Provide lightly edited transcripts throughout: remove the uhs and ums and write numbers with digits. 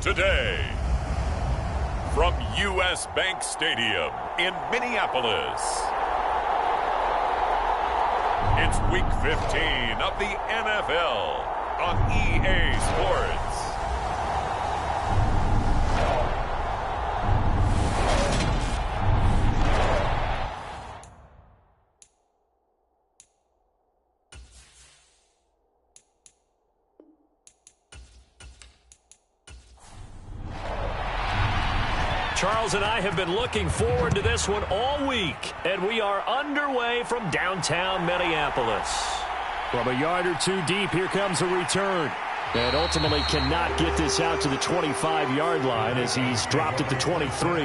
today. From U.S. Bank Stadium in Minneapolis, it's Week 15 of the NFL on EA Sports. Charles and I have been looking forward to this one all week, and we are underway from downtown Minneapolis. From a yard or two deep, here comes a return. And ultimately cannot get this out to the 25-yard line as he's dropped at the 23.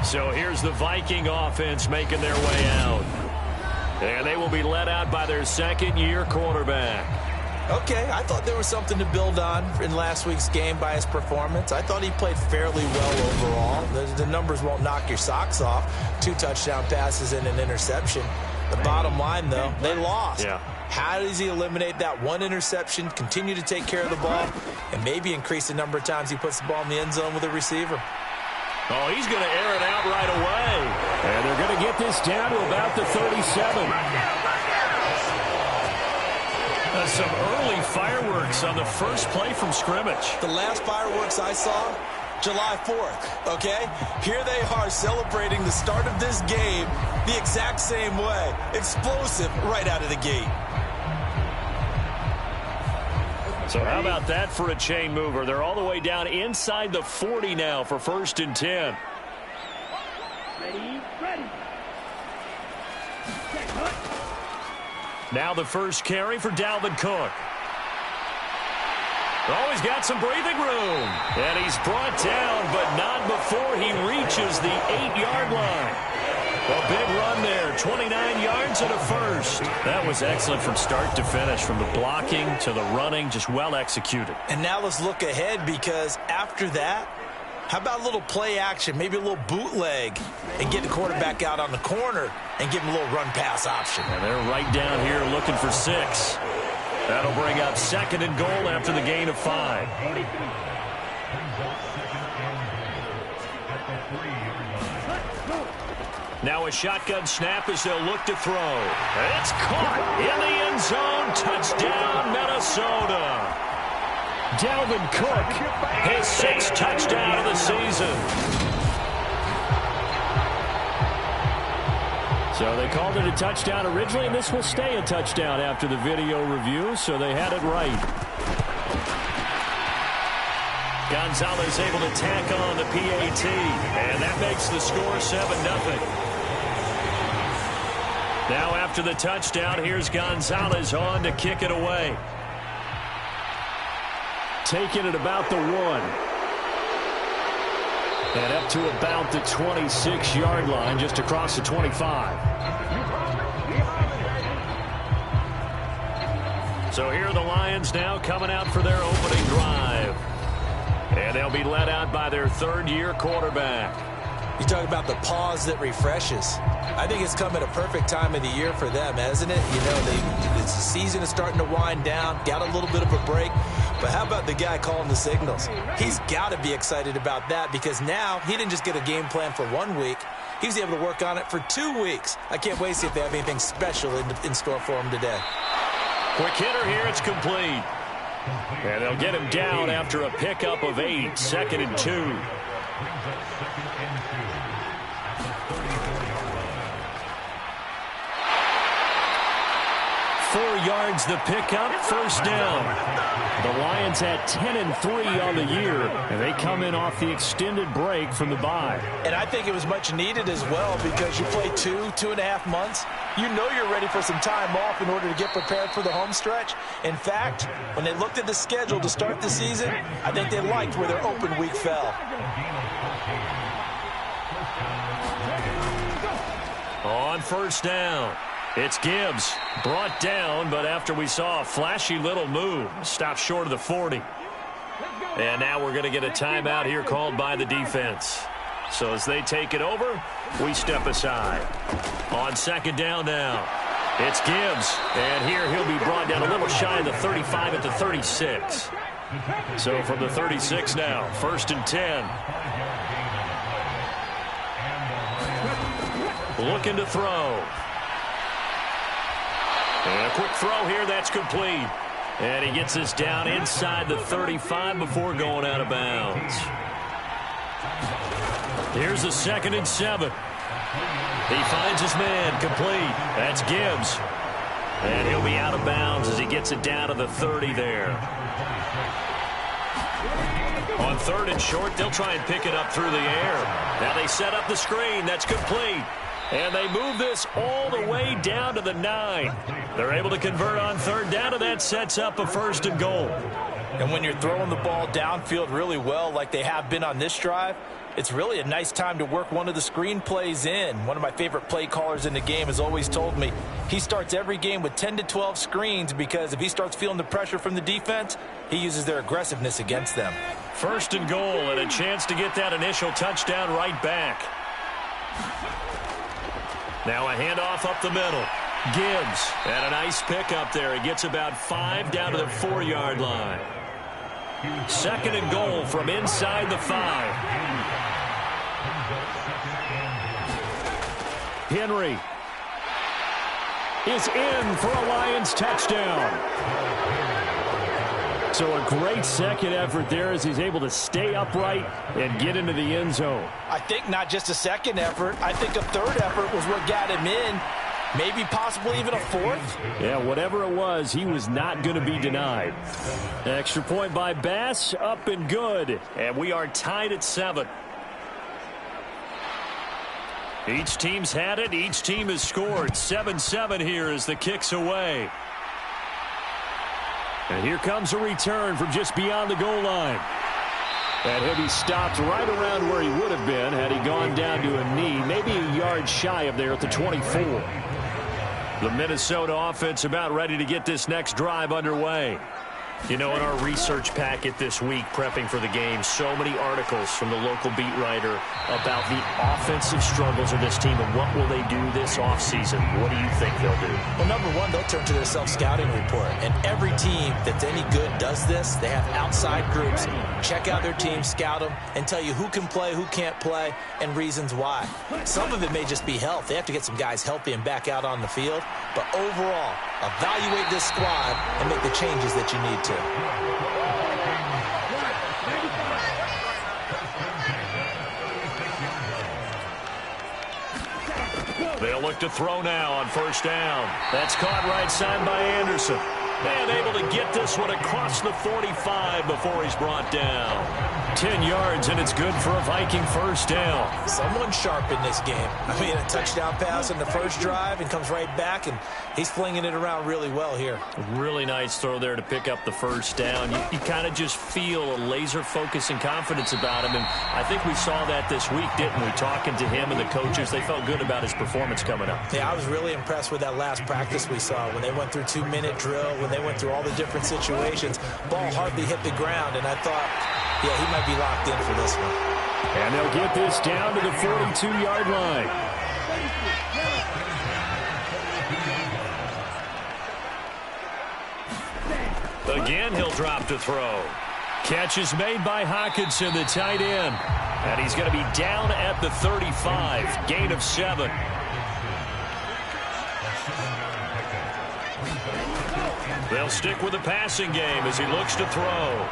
So here's the Viking offense making their way out. And they will be led out by their second-year quarterback. Okay, I thought there was something to build on in last week's game by his performance. I thought he played fairly well overall. The numbers won't knock your socks off. 2 touchdown passes and an interception. The bottom line, though, they lost. Yeah. How does he eliminate that one interception, continue to take care of the ball, and maybe increase the number of times he puts the ball in the end zone with a receiver? Oh, he's going to air it out right away. And they're going to get this down to about the 37. Some early fireworks on the first play from scrimmage. The last fireworks I saw, July 4th, okay? Here they are celebrating the start of this game the exact same way. Explosive right out of the gate. So how about that for a chain mover? They're all the way down inside the 40 now for 1st and 10. Ready. Now the first carry for Dalvin Cook. Oh, he's got some breathing room. And he's brought down, but not before he reaches the 8-yard line. A big run there, 29 yards and a first. That was excellent from start to finish, from the blocking to the running, just well executed. And now let's look ahead, because after that, how about a little play action, maybe a little bootleg, and get the quarterback out on the corner and give him a little run-pass option. And they're right down here looking for 6. That'll bring up 2nd and goal after the gain of 5. Now a shotgun snap as they'll look to throw. It's caught in the end zone. Touchdown, Minnesota. Dalvin Cook, his 6th touchdown of the season. So they called it a touchdown originally, and this will stay a touchdown after the video review, so they had it right. Gonzalez able to tack on the PAT, and that makes the score 7-0. Now after the touchdown, here's Gonzalez on to kick it away. Taking it about the 1. And up to about the 26-yard line, just across the 25. So here are the Lions now coming out for their opening drive. And they'll be led out by their 3rd-year quarterback. You talk about the pause that refreshes. I think it's come at a perfect time of the year for them, hasn't it? You know, the season is starting to wind down, got a little bit of a break. But how about the guy calling the signals? He's got to be excited about that, because now he didn't just get a game plan for 1 week. He was able to work on it for 2 weeks. I can't wait to see if they have anything special in store for him today. Quick hitter here, it's complete. And they'll get him down after a pickup of 8, 2nd and 2. 4 yards the pickup, 1st down. The Lions had 10-3 on the year, and they come in off the extended break from the bye. And I think it was much needed as well, because you play 2.5 months. You know you're ready for some time off in order to get prepared for the home stretch. In fact, when they looked at the schedule to start the season, I think they liked where their open week fell. On 1st down, it's Gibbs, brought down, but after we saw a flashy little move, stopped short of the 40. And now we're going to get a timeout here called by the defense. So as they take it over, we step aside. On 2nd down now, It's Gibbs, and here he'll be brought down a little shy of the 35 at the 36. So from the 36 now, 1st and 10. Looking to throw. And a quick throw here, that's complete. And he gets this down inside the 35 before going out of bounds. Here's the 2nd and 7. He finds his man, complete. That's Gibbs. And he'll be out of bounds as he gets it down to the 30 there. On 3rd and short, they'll try and pick it up through the air. Now they set up the screen. That's complete. And they move this all the way down to the 9. They're able to convert on 3rd down, and that sets up a 1st and goal. And when you're throwing the ball downfield really well like they have been on this drive, it's really a nice time to work one of the screen plays in. One of my favorite play callers in the game has always told me he starts every game with 10 to 12 screens because if he starts feeling the pressure from the defense, he uses their aggressiveness against them. 1st and goal and a chance to get that initial touchdown right back. Now a handoff up the middle. Gibbs, and a nice pickup there. He gets about 5 down to the 4-yard line. 2nd and goal from inside the 5. Henry is in for a Lions touchdown. So a great second effort there as he's able to stay upright and get into the end zone. I think not just a second effort. I think a 3rd effort was what got him in. Maybe possibly even a 4th. Yeah, whatever it was, he was not going to be denied. Extra point by Bass, up and good. And we are tied at 7. Each team's had it. Each team has scored. 7-7 here as the kick's away. And here comes a return from just beyond the goal line. And he'll be stopped right around where he would have been had he gone down to a knee, maybe a yard shy of there at the 24. The Minnesota offense about ready to get this next drive underway. You know, in our research packet this week, prepping for the game, so many articles from the local beat writer about the offensive struggles of this team and what will they do this offseason. What do you think they'll do? Well, number one, they'll turn to their self-scouting report. And every team that's any good does this. They have outside groups. Check out their team, scout them, and tell you who can play, who can't play, and reasons why. Some of it may just be health. They have to get some guys healthy and back out on the field. But overall, evaluate this squad and make the changes that you need to. They'll look to throw now on 1st down. That's caught right side by Anderson. And able to get this one across the 45 before he's brought down. 10 yards, and it's good for a Viking 1st down. Someone sharp in this game. I mean, a touchdown pass in the first drive and comes right back, and he's flinging it around really well here. Really nice throw there to pick up the 1st down. You kind of just feel a laser focus and confidence about him, and I think we saw that this week, didn't we? Talking to him and the coaches, they felt good about his performance coming up. Yeah, I was really impressed with that last practice we saw when they went through 2-minute drill, when they went through all the different situations. Ball hardly hit the ground, and I thought, yeah, he might be locked in for this one. And they'll get this down to the 42-yard line. Again, he'll drop to throw. Catch is made by Hawkinson, the tight end. And he's going to be down at the 35. Gain of 7. They'll stick with the passing game as he looks to throw.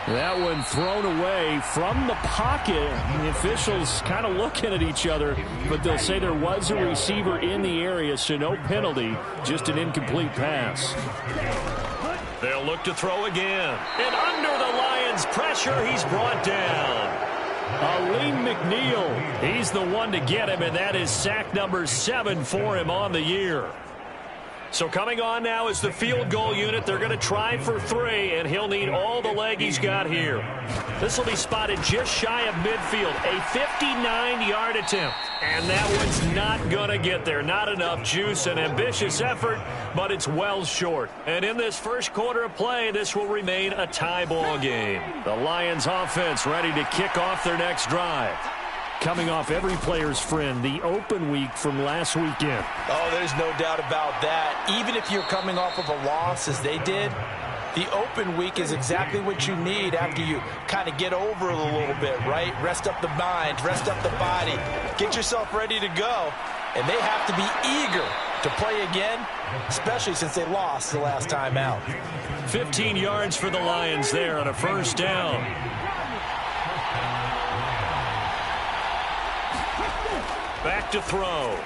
That one thrown away from the pocket. The officials kind of looking at each other, but they'll say there was a receiver in the area, so no penalty, just an incomplete pass. They'll look to throw again. And under the Lions' pressure, he's brought down. Aleem McNeil. He's the one to get him, and that is sack number 7 for him on the year. So coming on now is the field goal unit. They're going to try for 3, and he'll need all the leg he's got here. This will be spotted just shy of midfield. A 59-yard attempt. And that one's not going to get there. Not enough juice. An ambitious effort, but it's well short. And in this first quarter of play, this will remain a tie ball game. The Lions offense ready to kick off their next drive. coming off every player's friend, the open week from last weekend. Oh, there's no doubt about that. Even if you're coming off of a loss as they did, the open week is exactly what you need after you kind of get over it a little bit, right? Rest up the mind, rest up the body, get yourself ready to go. And they have to be eager to play again, especially since they lost the last time out. 15 yards for the Lions there on a first down. Back to throw.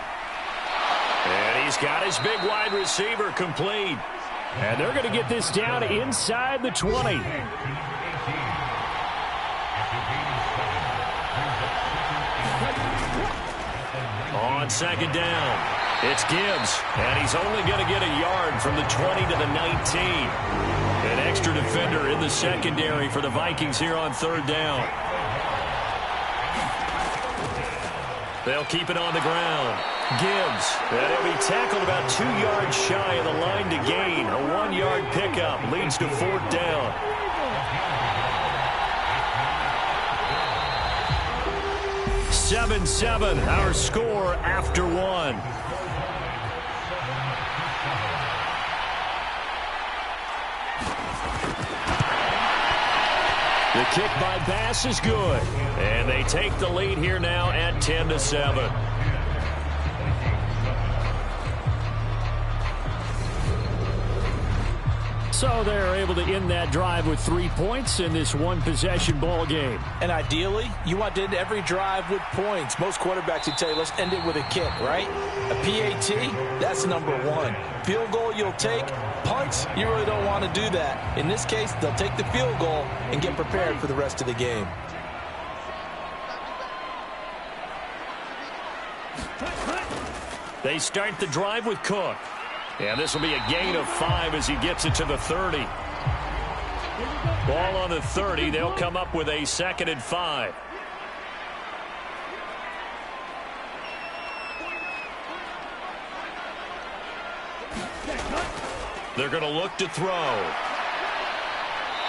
And he's got his big wide receiver complete. And they're going to get this down inside the 20. On second down, it's Gibbs. And he's only going to get a yard from the 20 to the 19. An extra defender in the secondary for the Vikings here on third down. They'll keep it on the ground. Gibbs, and he'll be tackled about 2 yards shy of the line to gain. A 1-yard pickup leads to fourth down. Seven, our score after one. The kick by Bass is good. And they take the lead here now at 10-7. So they're able to end that drive with 3 points in this one-possession ball game. And ideally, you want to end every drive with points. Most quarterbacks would tell you, let's end it with a kick, right? A PAT, that's number one. Field goal you'll take. Punts, you really don't want to do that. In this case, they'll take the field goal and get prepared for the rest of the game. They start the drive with Cook. And this will be a gain of 5 as he gets it to the 30. Ball on the 30. They'll come up with a 2nd and 5. They're going to look to throw.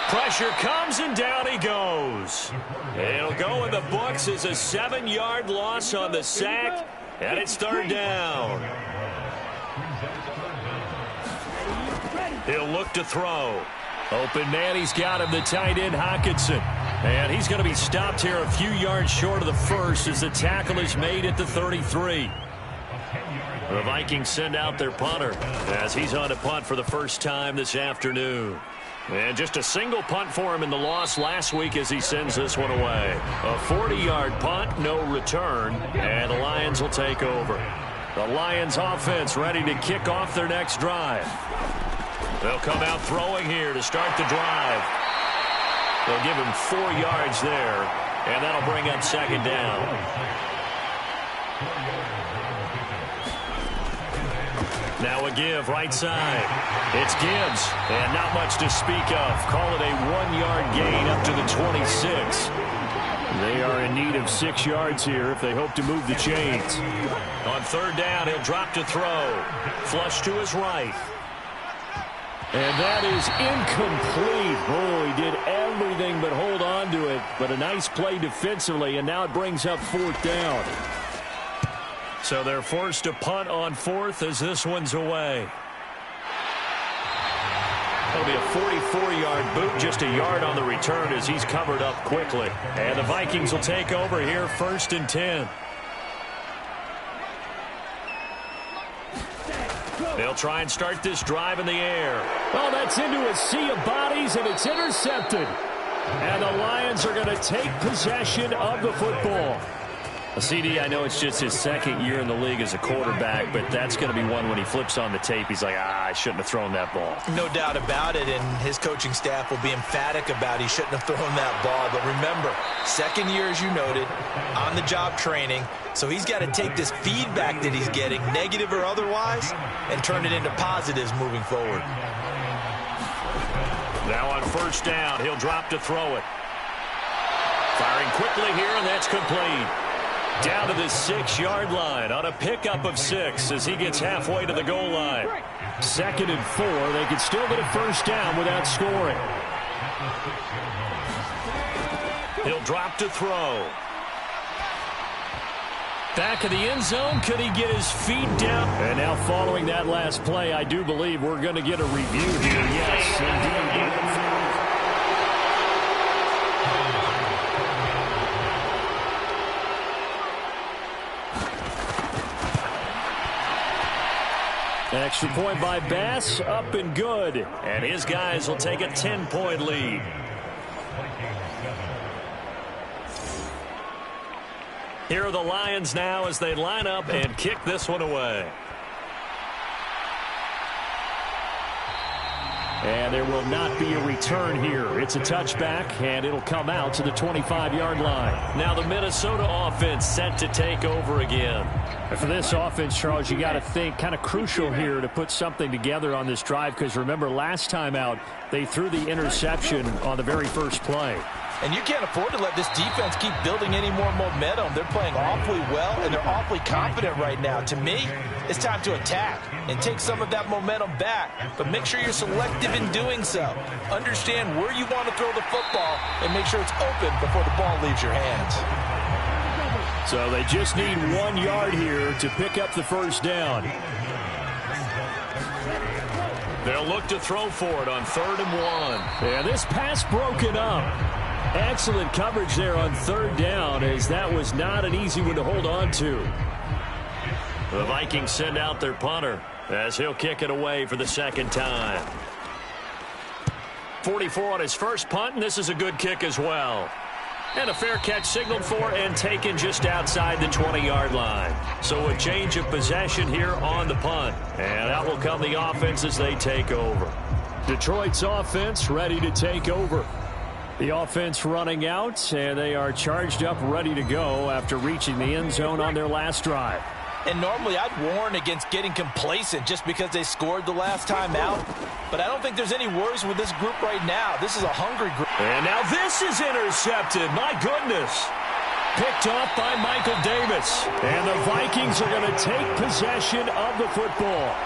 Pressure comes and down he goes. It'll go in the books as a 7-yard loss on the sack. And it's third down. He'll look to throw. Open man, he's got him, the tight end, Hockenson. And he's going to be stopped here a few yards short of the first as the tackle is made at the 33. The Vikings send out their punter as he's on to punt for the first time this afternoon. And just a single punt for him in the loss last week as he sends this one away. A 40-yard punt, no return, and the Lions will take over. The Lions offense ready to kick off their next drive. They'll come out throwing here to start the drive. They'll give him 4 yards there, and that'll bring up second down. Now a give right side. It's Gibbs, and not much to speak of. Call it a 1-yard gain up to the 26. They are in need of 6 yards here if they hope to move the chains. On third down, he'll drop to throw. Flush to his right. And that is incomplete. Oh, he did everything but hold on to it. But a nice play defensively, and now it brings up fourth down. So they're forced to punt on fourth as this one's away. That'll be a 44-yard boot, just a yard on the return as he's covered up quickly. And the Vikings will take over here, 1st and 10. They'll try and start this drive in the air. Well, that's into a sea of bodies, and it's intercepted. And the Lions are going to take possession of the football. CD, I know it's just his 2nd year in the league as a quarterback, but that's going to be one when he flips on the tape. He's like, I shouldn't have thrown that ball. No doubt about it, and his coaching staff will be emphatic about he shouldn't have thrown that ball. But remember, 2nd year, as you noted, on-the-job training. So he's got to take this feedback that he's getting, negative or otherwise, and turn it into positives moving forward. Now on first down, he'll drop to throw it. Firing quickly here, and that's complete. Down to the 6-yard line on a pickup of 6 as he gets halfway to the goal line. 2nd and 4. They could still get a first down without scoring. He'll drop to throw. Back of the end zone, could he get his feet down? And now following that last play, I do believe we're going to get a review here. Yes, indeed. Extra point by Bass, up and good. And his guys will take a 10-point lead. Here are the Lions now as they line up and kick this one away. And there will not be a return here. It's a touchback, and it'll come out to the 25-yard line. Now the Minnesota offense set to take over again. And for this offense, Charles, you got to think kind of crucial here to put something together on this drive, because remember last time out they threw the interception on the very first play. And you can't afford to let this defense keep building any more momentum. They're playing awfully well, and they're awfully confident right now. To me, it's time to attack and take some of that momentum back. But make sure you're selective in doing so. Understand where you want to throw the football and make sure it's open before the ball leaves your hands. So they just need 1 yard here to pick up the first down. They'll look to throw for it on 3rd and 1. Yeah, this pass broken up. Excellent coverage there on 3rd down, as that was not an easy one to hold on to. The Vikings send out their punter as he'll kick it away for the 2nd time. 44 on his first punt, and this is a good kick as well. And a fair catch signaled for and taken just outside the 20-yard line. So a change of possession here on the punt. And out will come the offense as they take over. Detroit's offense ready to take over. The offense running out, and they are charged up, ready to go after reaching the end zone on their last drive. And normally I'd warn against getting complacent just because they scored the last time out. But I don't think there's any worries with this group right now. This is a hungry group. And now this is intercepted. My goodness. Picked off by Michael Davis. And the Vikings are going to take possession of the football.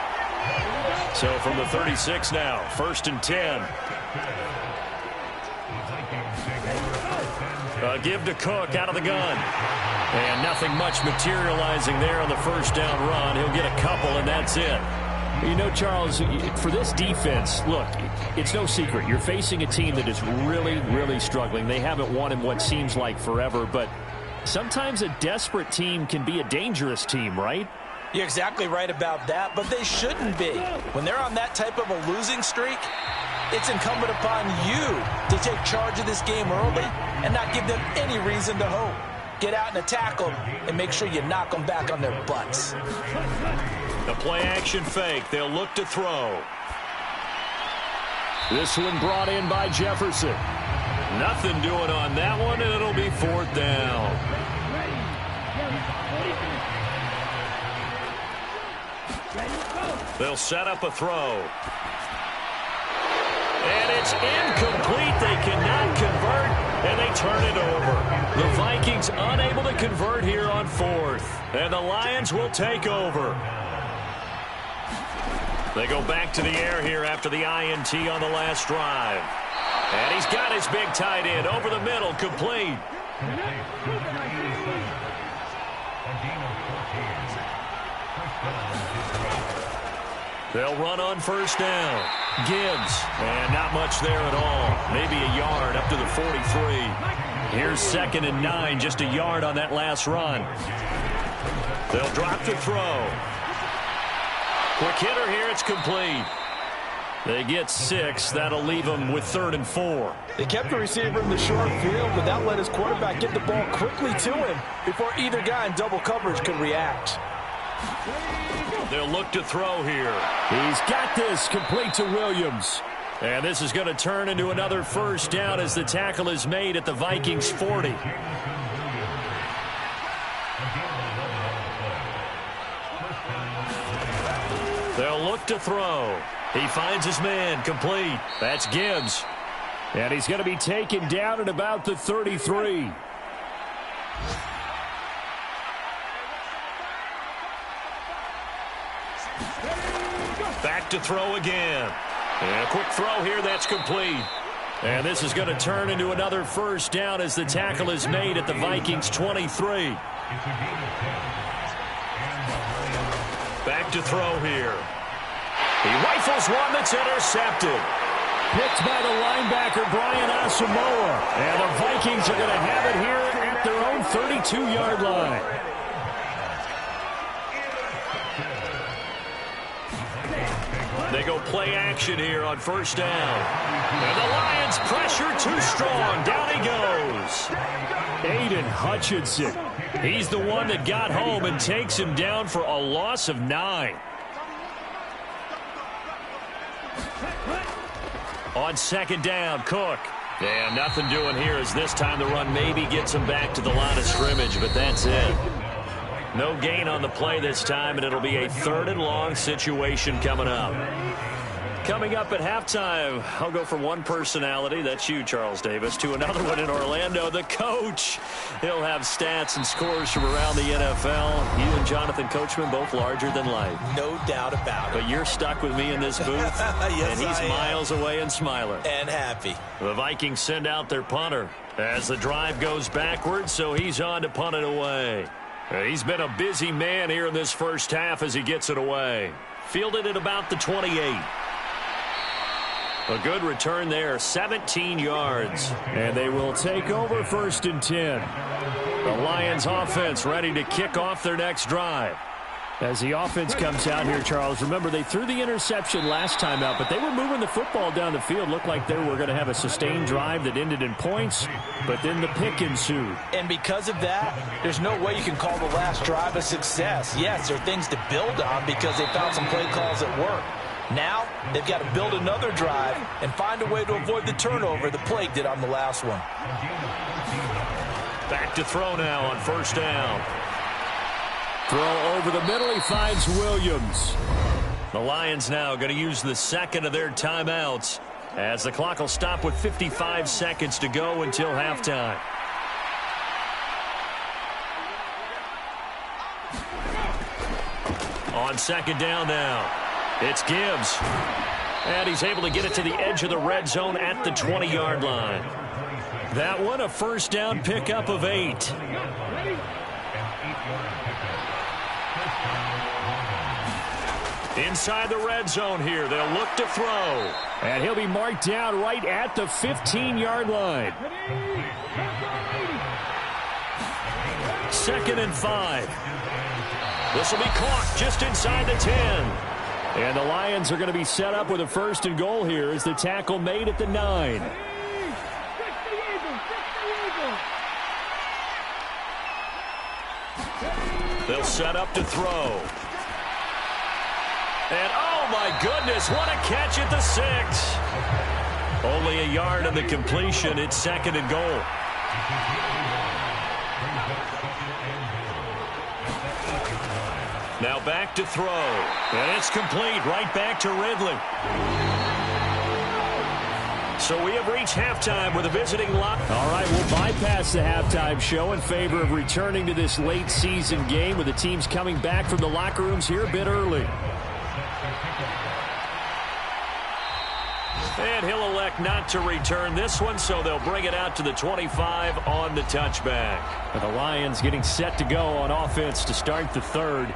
So from the 36 now, 1st and 10. A give to Cook out of the gun. And nothing much materializing there on the first down run. He'll get a couple, and that's it. You know, Charles, for this defense, look, it's no secret. You're facing a team that is really, really struggling. They haven't won in what seems like forever, but sometimes a desperate team can be a dangerous team, right? You're exactly right about that, but they shouldn't be. When they're on that type of a losing streak, it's incumbent upon you to take charge of this game early and not give them any reason to hope. Get out and attack them and make sure you knock them back on their butts. The play action fake. They'll look to throw. This one brought in by Jefferson. Nothing doing on that one, and it'll be 4th down. They'll set up a throw. And it's incomplete. They cannot convert, and they turn it over. The Vikings unable to convert here on 4th. And the Lions will take over. They go back to the air here after the INT on the last drive. And he's got his big tight end over the middle, complete. They'll run on 1st down. Gibbs, and not much there at all. Maybe a yard up to the 43. Here's 2nd and 9, just a yard on that last run. They'll drop to throw. Quick hitter here, it's complete. They get 6. That'll leave them with 3rd and 4. They kept the receiver in the short field, but that let his quarterback get the ball quickly to him before either guy in double coverage could react. They'll look to throw here. He's got this, complete to Williams. And this is going to turn into another first down as the tackle is made at the Vikings 40. They'll look to throw. He finds his man, complete. That's Gibbs. And he's going to be taken down at about the 33. Back to throw again. And a quick throw here, that's complete. And this is going to turn into another first down as the tackle is made at the Vikings 23. Back to throw here. He rifles one that's intercepted. Picked by the linebacker, Brian Asamoah. And the Vikings are going to have it here at their own 32-yard line. They go play action here on first down. And the Lions pressure too strong. Down he goes. Aiden Hutchinson. He's the one that got home and takes him down for a loss of 9. On second down, Cook. Yeah, nothing doing here as this time the run maybe gets him back to the line of scrimmage, but that's it. No gain on the play this time, and it'll be a 3rd and long situation coming up. Coming up at halftime, I'll go from one personality, that's you, Charles Davis, to another one in Orlando, the coach. He'll have stats and scores from around the NFL. You and Jonathan Coachman, both larger than life. No doubt about it. But you're stuck with me in this booth, yes, and he's miles away and smiling. And happy. The Vikings send out their punter as the drive goes backwards, so he's on to punt it away. He's been a busy man here in this first half as he gets it away. Fielded at about the 28. A good return there, 17 yards. And they will take over 1st and 10. The Lions offense ready to kick off their next drive. As the offense comes out here, Charles, remember they threw the interception last time out, but they were moving the football down the field. Looked like they were going to have a sustained drive that ended in points, but then the pick ensued. And because of that, there's no way you can call the last drive a success. Yes, there are things to build on because they found some play calls that work. Now, they've got to build another drive and find a way to avoid the turnover the play did on the last one. Back to throw now on first down. Throw over the middle, he finds Williams. The Lions now going to use the second of their timeouts as the clock will stop with 55 seconds to go until halftime. On second down now, it's Gibbs. And he's able to get it to the edge of the red zone at the 20-yard line. That one a first down pickup of 8. Inside the red zone here, they'll look to throw. And he'll be marked down right at the 15-yard line. 2nd and 5. This will be caught just inside the 10. And the Lions are going to be set up with a 1st and goal here as the tackle made at the 9. They'll set up to throw. And, oh, my goodness, what a catch at the 6. Only a yard on the completion. It's 2nd and goal. Now back to throw. And it's complete right back to Ridley. So we have reached halftime with a visiting lot. All right, we'll bypass the halftime show in favor of returning to this late season game with the teams coming back from the locker rooms here a bit early. And he'll elect not to return this one, so they'll bring it out to the 25 on the touchback. And the Lions getting set to go on offense to start the 3rd.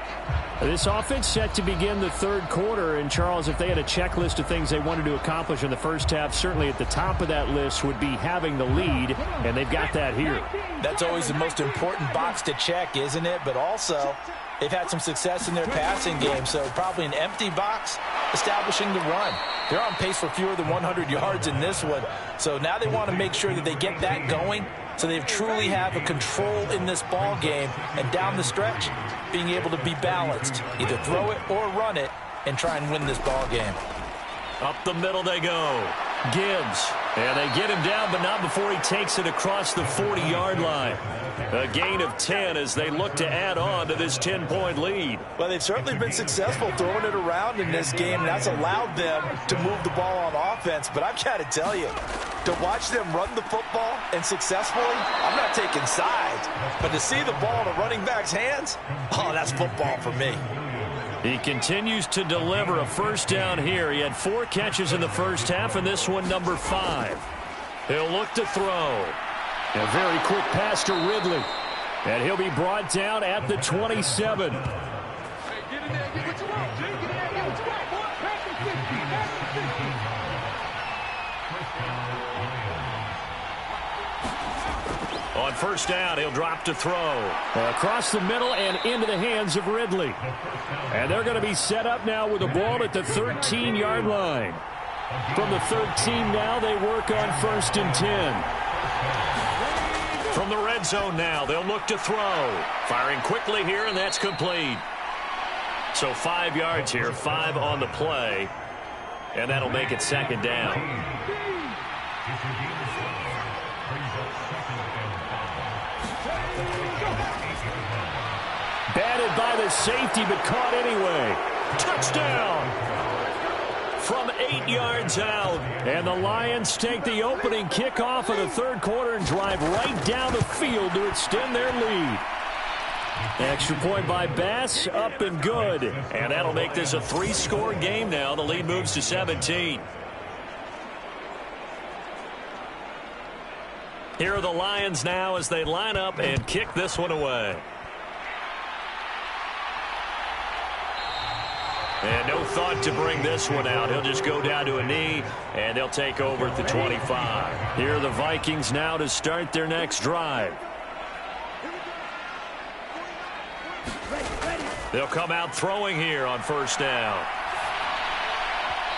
This offense set to begin the 3rd quarter. And, Charles, if they had a checklist of things they wanted to accomplish in the first half, certainly at the top of that list would be having the lead, and they've got that here. That's always the most important box to check, isn't it? But also, they've had some success in their passing game, so probably an empty box establishing the run. They're on pace for fewer than 100 yards in this one, so now they want to make sure that they get that going so they truly have a control in this ball game, and down the stretch, being able to be balanced, either throw it or run it, and try and win this ball game. Up the middle they go. Gibbs. And they get him down, but not before he takes it across the 40-yard line. A gain of 10 as they look to add on to this 10-point lead. Well, they've certainly been successful throwing it around in this game, and that's allowed them to move the ball on offense. But I've got to tell you, to watch them run the football and successfully, I'm not taking sides. But to see the ball in a running back's hands, oh, that's football for me. He continues to deliver a first down here. He had 4 catches in the first half, and this one number 5. He'll look to throw. A very quick pass to Ridley. And he'll be brought down at the 27. On first down, he'll drop to throw. Across the middle and into the hands of Ridley. And they're going to be set up now with the ball at the 13-yard line. From the 13 now, they work on first and 10. From the red zone now, they'll look to throw. Firing quickly here, and that's complete. So 5 yards here, 5 on the play. And that'll make it second down. Batted by the safety, but caught anyway. Touchdown! From 8 yards out. And the Lions take the opening kickoff of the third quarter and drive right down the field to extend their lead. Extra point by Bass, up and good. And that'll make this a 3-score game now. The lead moves to 17. Here are the Lions now as they line up and kick this one away. And no thought to bring this one out. He'll just go down to a knee, and they'll take over at the 25. Here are the Vikings now to start their next drive. They'll come out throwing here on first down.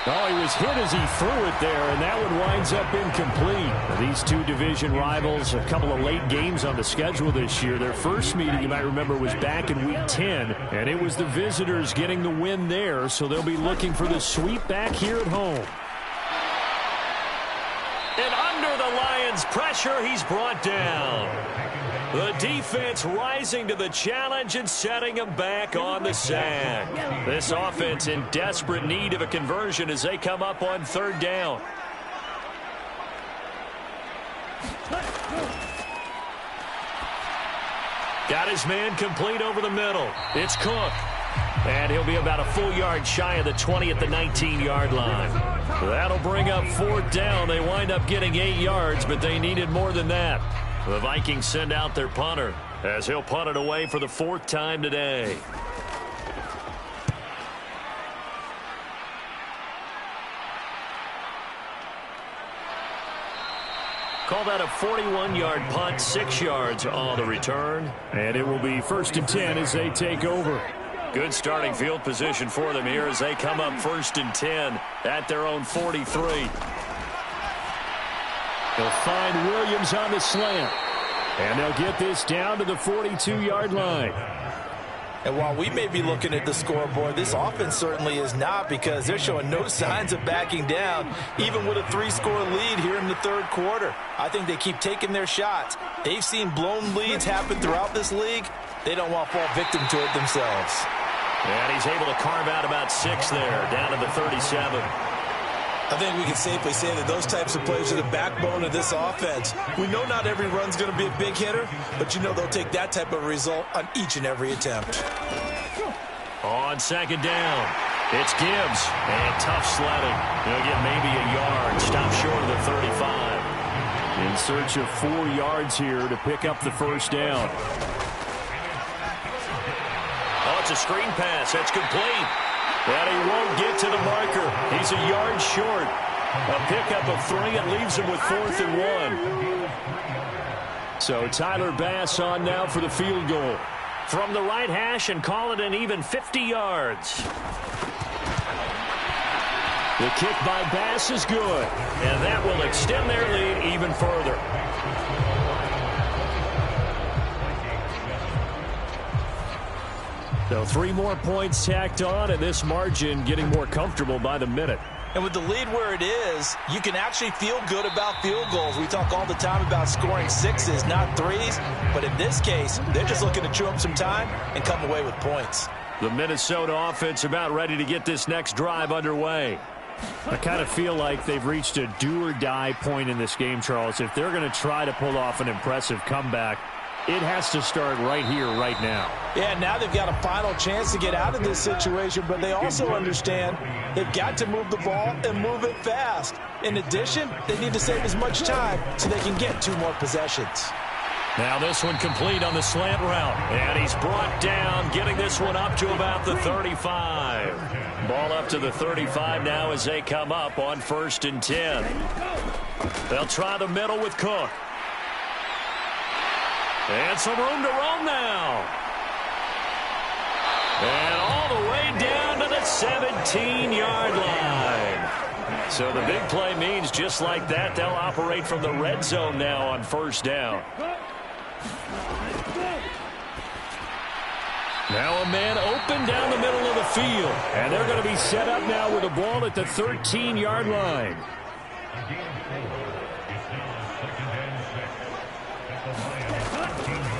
Oh, he was hit as he threw it there, and that one winds up incomplete. These two division rivals, a couple of late games on the schedule this year. Their first meeting, you might remember, was back in Week 10, and it was the visitors getting the win there, so they'll be looking for the sweep back here at home. And under the Lions' pressure, he's brought down. The defense rising to the challenge and setting them back on the sack. This offense in desperate need of a conversion as they come up on third down. Got his man complete over the middle. It's Cook. And he'll be about a full yard shy of the 20 at the 19-yard line. That'll bring up fourth down. They wind up getting 8 yards, but they needed more than that. The Vikings send out their punter as he'll punt it away for the 4th time today. Call that a 41-yard punt, 6 yards on the return. And it will be first and 10 as they take over. Good starting field position for them here as they come up first and 10 at their own 43. They'll find Williams on the slant. And they'll get this down to the 42-yard line. And while we may be looking at the scoreboard, this offense certainly is not, because they're showing no signs of backing down, even with a 3-score lead here in the third quarter. I think they keep taking their shots. They've seen blown leads happen throughout this league. They don't want to fall victim to it themselves. And he's able to carve out about 6 there, down to the 37. I think we can safely say that those types of plays are the backbone of this offense. We know not every run's going to be a big hitter, but you know they'll take that type of result on each and every attempt. On second down, it's Gibbs, and tough sledding. He'll get maybe a yard, stop short of the 35. In search of 4 yards here to pick up the first down. Oh, it's a screen pass. That's complete. And he won't get to the marker. He's a yard short. A pickup of 3. It leaves him with 4th and 1. So Tyler Bass on now for the field goal. From the right hash, and call it an even 50 yards. The kick by Bass is good. And that will extend their lead even further. So 3 more points tacked on, and this margin getting more comfortable by the minute. And with the lead where it is, you can actually feel good about field goals. We talk all the time about scoring 6s, not 3s. But in this case, they're just looking to chew up some time and come away with points. The Minnesota offense about ready to get this next drive underway. I kind of feel like they've reached a do-or-die point in this game, Charles. If they're going to try to pull off an impressive comeback, it has to start right here, right now. Yeah, now they've got a final chance to get out of this situation, but they also understand they've got to move the ball and move it fast. In addition, they need to save as much time so they can get 2 more possessions. Now this one complete on the slant route. And he's brought down, getting this one up to about the 35. Ball up to the 35 now as they come up on 1st and 10. They'll try the middle with Cook. And some room to roam now. And all the way down to the 17-yard line. So the big play means just like that, they'll operate from the red zone now on 1st down. Now a man open down the middle of the field. And they're going to be set up now with a ball at the 13-yard line.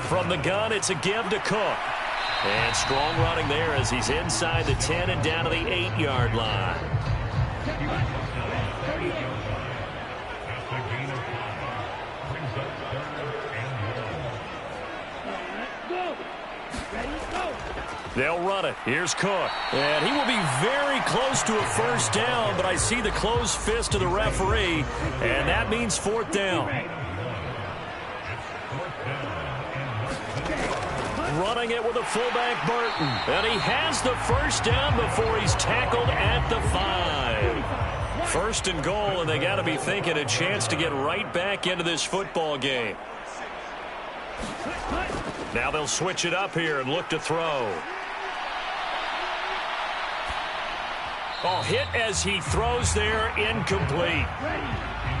From the gun, it's a give to Cook. And strong running there as he's inside the 10 and down to the 8-yard line. They'll run it. Here's Cook. And he will be very close to a 1st down, but I see the closed fist of the referee, and that means 4th down. Running it with a fullback, Burton. And he has the 1st down before he's tackled at the 5. 1st and goal, and they got to be thinking a chance to get right back into this football game. Now they'll switch it up here and look to throw. Oh, hit as he throws there, incomplete.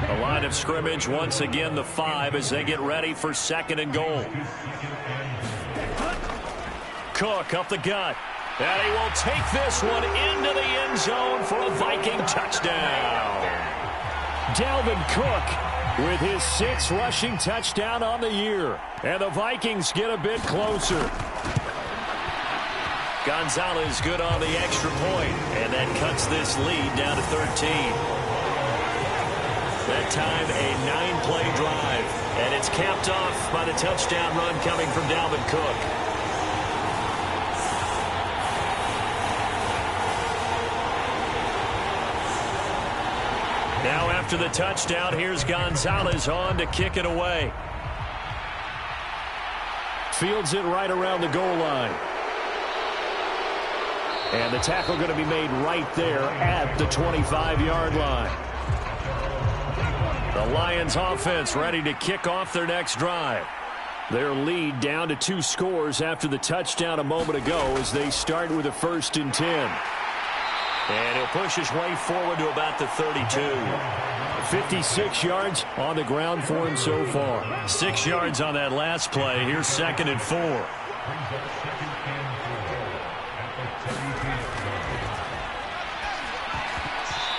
The line of scrimmage once again the 5 as they get ready for 2nd and goal. Cook up the gut. And he will take this one into the end zone for a Viking touchdown. Dalvin Cook with his 6th rushing touchdown on the year. And the Vikings get a bit closer. Gonzalez good on the extra point, and that cuts this lead down to 13. That time a 9-play drive, and it's capped off by the touchdown run coming from Dalvin Cook. Now after the touchdown, here's Gonzalez on to kick it away. Fields it right around the goal line. And the tackle going to be made right there at the 25-yard line. The Lions offense ready to kick off their next drive. Their lead down to 2 scores after the touchdown a moment ago as they start with a 1st and 10. And he'll push his way forward to about the 32. 56 yards on the ground for him so far. 6 yards on that last play. Here's 2nd and 4.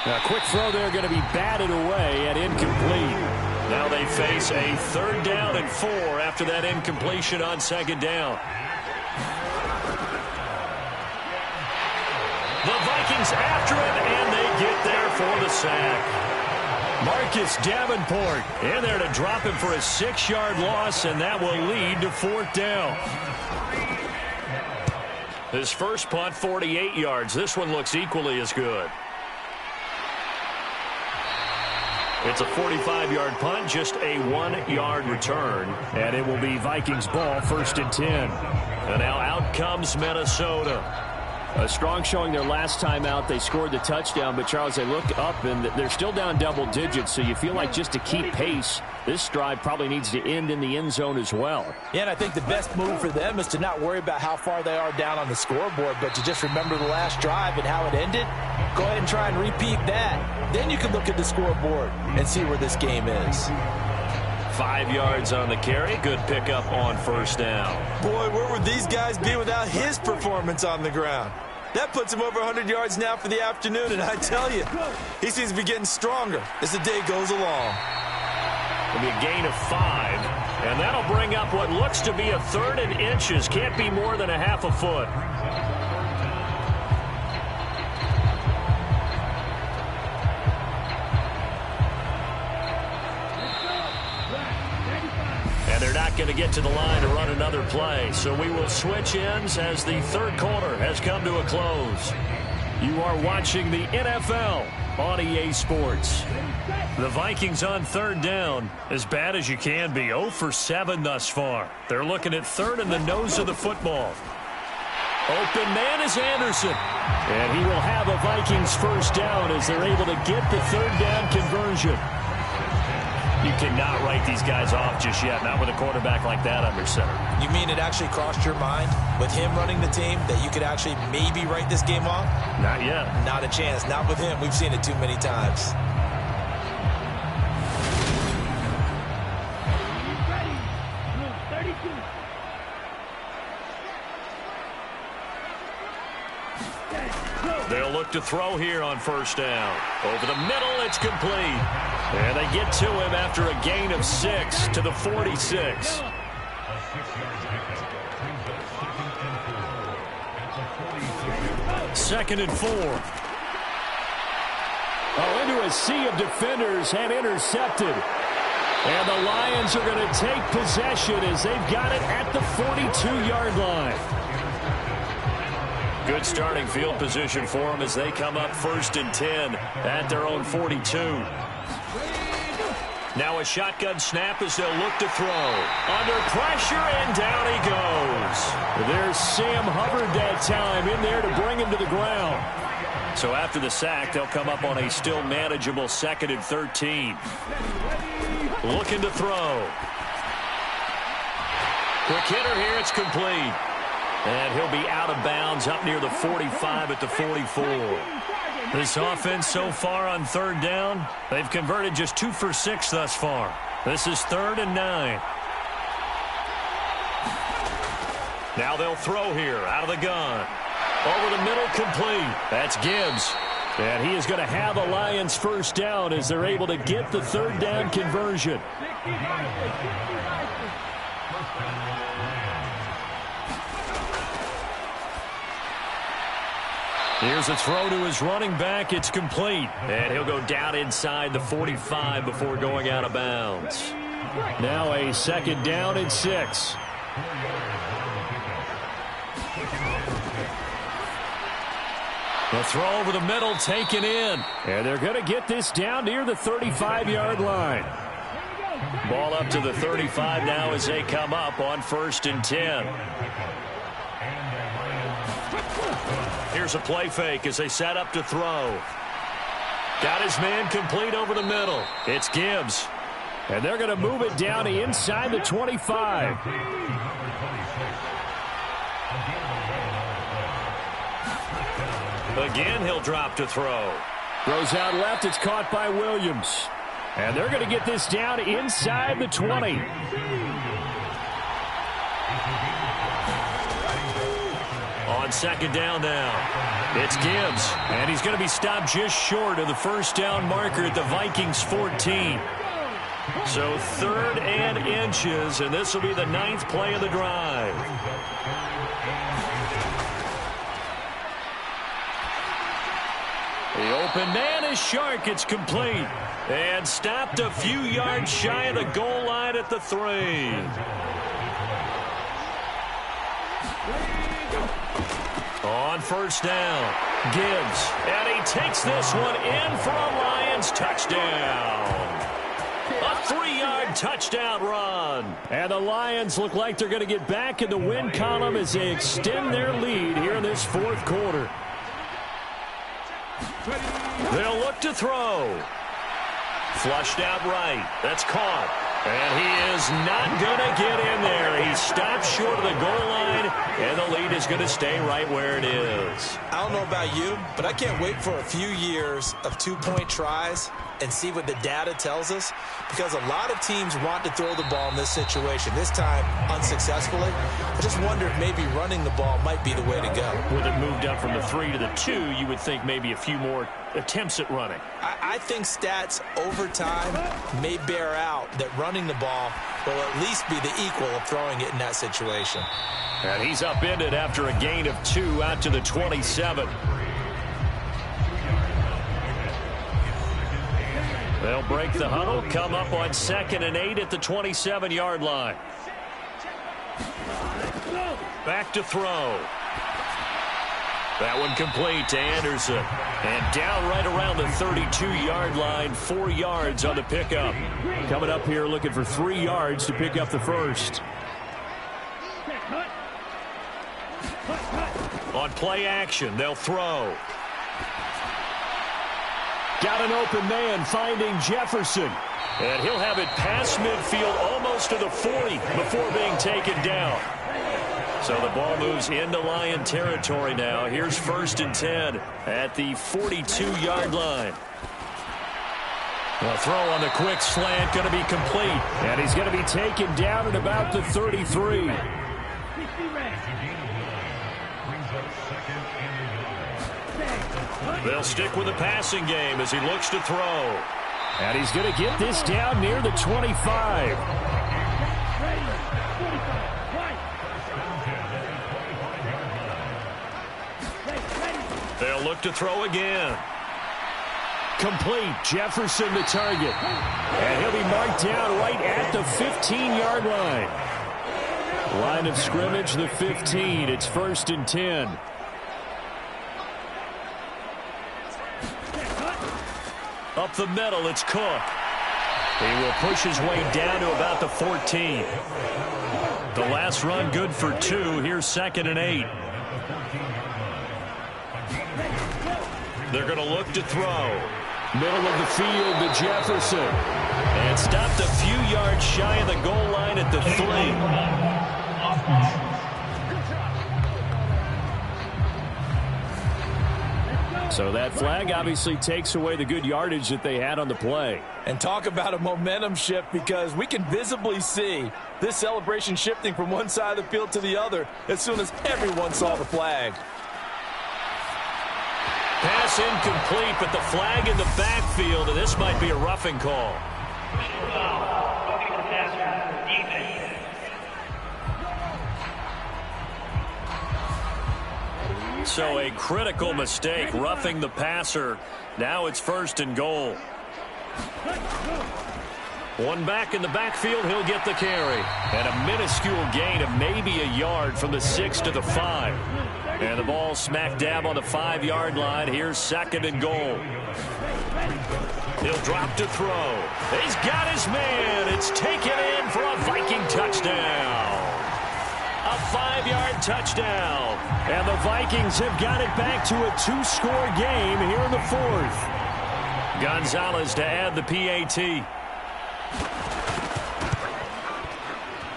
A quick throw there going to be batted away and incomplete. Now they face a 3rd down and 4 after that incompletion on 2nd down. The Vikings after it, and they get there for the sack. Marcus Davenport in there to drop him for a 6-yard loss, and that will lead to 4th down. His first punt, 48 yards. This one looks equally as good. It's a 45-yard punt, just a 1-yard return. And it will be Vikings ball, 1st and 10. And now out comes Minnesota. A strong showing their last time out. They scored the touchdown, but Charles, they look up and they're still down double digits, so you feel like just to keep pace, this drive probably needs to end in the end zone as well. Yeah, and I think the best move for them is to not worry about how far they are down on the scoreboard, but to just remember the last drive and how it ended. Go ahead and try and repeat that. Then you can look at the scoreboard and see where this game is. 5 yards on the carry. Good pickup on 1st down. Boy, where would these guys be without his performance on the ground? That puts him over 100 yards now for the afternoon, and I tell you, he seems to be getting stronger as the day goes along. It'll be a gain of 5, and that'll bring up what looks to be a 3rd and inches. Can't be more than a half a foot. And they're not going to get to the line to run another play. So we will switch ends as the 3rd quarter has come to a close. You are watching the NFL on EA Sports. The Vikings on third down, as bad as you can be, 0 for 7 thus far. They're looking at third in the nose of the football. Open man is Anderson. And he will have a Vikings first down as they're able to get the third down conversion. You cannot write these guys off just yet, not with a quarterback like that under center. You mean it actually crossed your mind with him running the team that you could actually maybe write this game off? Not yet. Not a chance. Not with him. We've seen it too many times. They'll look to throw here on first down. Over the middle, it's complete. And they get to him after a gain of 6 to the 46. Second and 4. Oh, into a sea of defenders and intercepted. And the Lions are going to take possession as they've got it at the 42-yard line. Good starting field position for them as they come up first and 10 at their own 42. Now a shotgun snap as they'll look to throw. Under pressure, and down he goes. There's Sam Hubbard that time in there to bring him to the ground. So after the sack, they'll come up on a still manageable second and 13. Looking to throw. Quick hitter here, it's complete. And he'll be out of bounds up near the 45 at the 44. This offense so far on third down, they've converted just 2 for 6 thus far. This is 3rd and 9. Now they'll throw here out of the gun. Over the middle, complete. That's Gibbs. And he is going to have a Lions first down as they're able to get the third down conversion. Here's a throw to his running back. It's complete. And he'll go down inside the 45 before going out of bounds. Now a second down and 6. The throw over the middle taken in. And they're going to get this down near the 35-yard line. Ball up to the 35 now as they come up on first and 10. Here's a play fake as they set up to throw. Got his man complete over the middle. It's Gibbs. And they're going to move it down inside the 25. Again, he'll drop to throw. Throws out left. It's caught by Williams. And they're going to get this down inside the 20. On second down now, it's Gibbs. And he's going to be stopped just short of the first down marker at the Vikings 14. So 3rd and inches, and this will be the 9th play of the drive. The open man is Shark. It's complete. And stopped a few yards shy of the goal line at the 3. On first down, Gibbs. And he takes this one in for a Lions touchdown. A 3-yard touchdown run. And the Lions look like they're going to get back in the win column as they extend their lead here in this 4th quarter. They'll look to throw. Flushed out right. That's caught. And he is not going to get in there. He stopped short of the goal line, and the lead is going to stay right where it is. I don't know about you, but I can't wait for a few years of 2-point tries and see what the data tells us, because a lot of teams want to throw the ball in this situation, this time unsuccessfully. I just wonder if maybe running the ball might be the way to go. With it moved up from the 3 to the 2, you would think maybe a few more attempts at running. I think stats over time may bear out that running the ball will at least be the equal of throwing it in that situation. And he's upended after a gain of 2 out to the 27. They'll break the huddle, come up on 2nd and 8 at the 27-yard line. Back to throw. That one complete to Anderson. And down right around the 32-yard line, 4 yards on the pickup. Coming up here looking for 3 yards to pick up the first. On play action, they'll throw. Got an open man finding Jefferson. And he'll have it past midfield almost to the 40 before being taken down. So the ball moves into Lion territory now. Here's 1st and 10 at the 42-yard line. The throw on the quick slant going to be complete. And he's going to be taken down at about the 33. They'll stick with the passing game as he looks to throw. And he's going to get this down near the 25. They'll look to throw again. Complete. Jefferson the target. And he'll be marked down right at the 15-yard line. Line of scrimmage, the 15. It's 1st and 10. Up the middle, it's Cook. He will push his way down to about the 14. The last run good for 2. Here's 2nd and 8. They're going to look to throw. Middle of the field to Jefferson. And stopped a few yards shy of the goal line at the 3. So that flag obviously takes away the good yardage that they had on the play. And talk about a momentum shift, because we can visibly see this celebration shifting from one side of the field to the other as soon as everyone saw the flag. Pass incomplete, but the flag in the backfield, and this might be a roughing call. So a critical mistake, roughing the passer. Now it's 1st and goal. One back in the backfield, he'll get the carry. And a minuscule gain of maybe a yard from the 6 to the 5. And the ball smack dab on the 5-yard line. Here's 2nd and goal. He'll drop to throw. He's got his man. It's taken in for a Viking touchdown. A 5-yard touchdown. And the Vikings have got it back to a 2-score game here in the 4th. Gonzalez to add the PAT.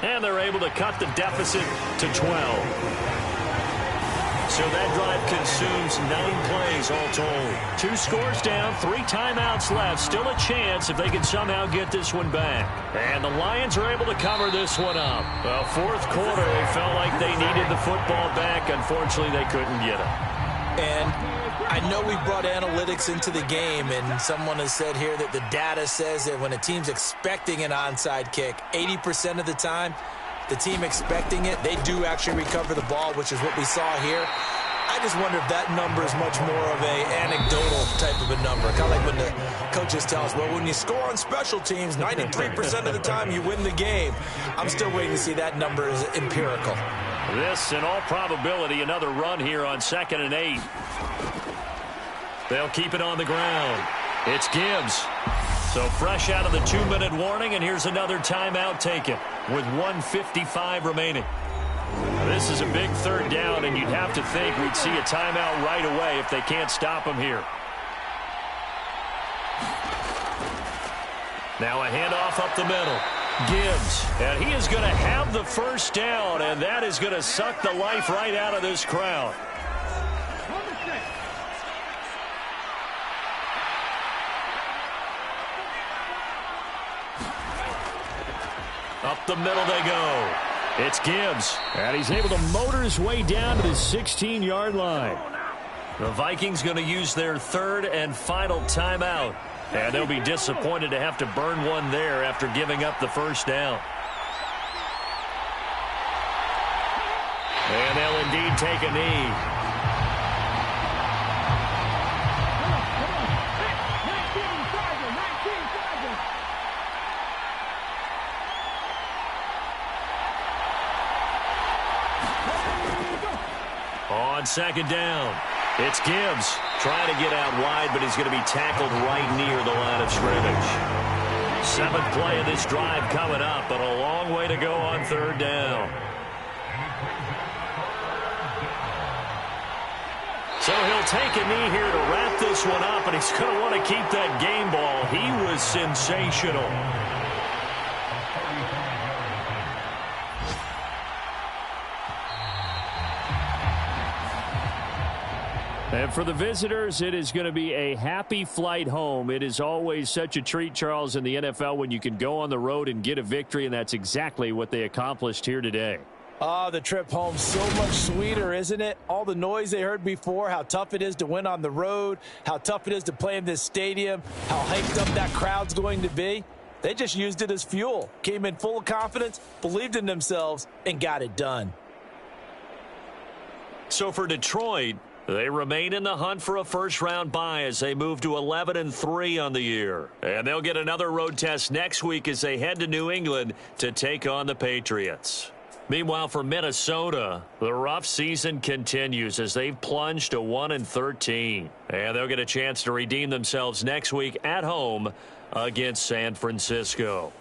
And they're able to cut the deficit to 12. So that drive consumes 9 plays all told. 2 scores down, 3 timeouts left. Still a chance if they can somehow get this one back. And the Lions are able to cover this one up. Well, 4th quarter, they felt like they needed the football back. Unfortunately, they couldn't get it. And I know we brought analytics into the game, and someone has said here that the data says that when a team's expecting an onside kick, 80% of the time, the team expecting it, they do actually recover the ball, which is what we saw here. I just wonder if that number is much more of a anecdotal type of a number. Kind of like when the coaches tell us, well, when you score on special teams, 93% of the time you win the game. I'm still waiting to see that number is empirical. This, in all probability, another run here on 2nd and 8. They'll keep it on the ground. It's Gibbs. So fresh out of the 2-minute warning, and here's another timeout taken with 1:55 remaining. This is a big 3rd down, and you'd have to think we'd see a timeout right away if they can't stop him here. Now a handoff up the middle. Gibbs, and he is going to have the 1st down, and that is going to suck the life right out of this crowd. Up the middle they go. It's Gibbs. And he's able to motor his way down to the 16-yard line. The Vikings going to use their 3rd and final timeout. And they'll be disappointed to have to burn one there after giving up the 1st down. And they'll indeed take a knee. On second down. It's Gibbs trying to get out wide, but he's going to be tackled right near the line of scrimmage. 7th play of this drive coming up, but a long way to go on 3rd down. So he'll take a knee here to wrap this one up, and he's going to want to keep that game ball. He was sensational. And for the visitors, it is going to be a happy flight home. It is always such a treat, Charles, in the NFL when you can go on the road and get a victory, and that's exactly what they accomplished here today. Oh, the trip home so much sweeter, isn't it? All the noise they heard before, how tough it is to win on the road, how tough it is to play in this stadium, how hyped up that crowd's going to be. They just used it as fuel, came in full of confidence, believed in themselves, and got it done. So for Detroit, they remain in the hunt for a first-round bye as they move to 11-3 on the year. And they'll get another road test next week as they head to New England to take on the Patriots. Meanwhile, for Minnesota, the rough season continues as they've plunged to 1-13. And they'll get a chance to redeem themselves next week at home against San Francisco.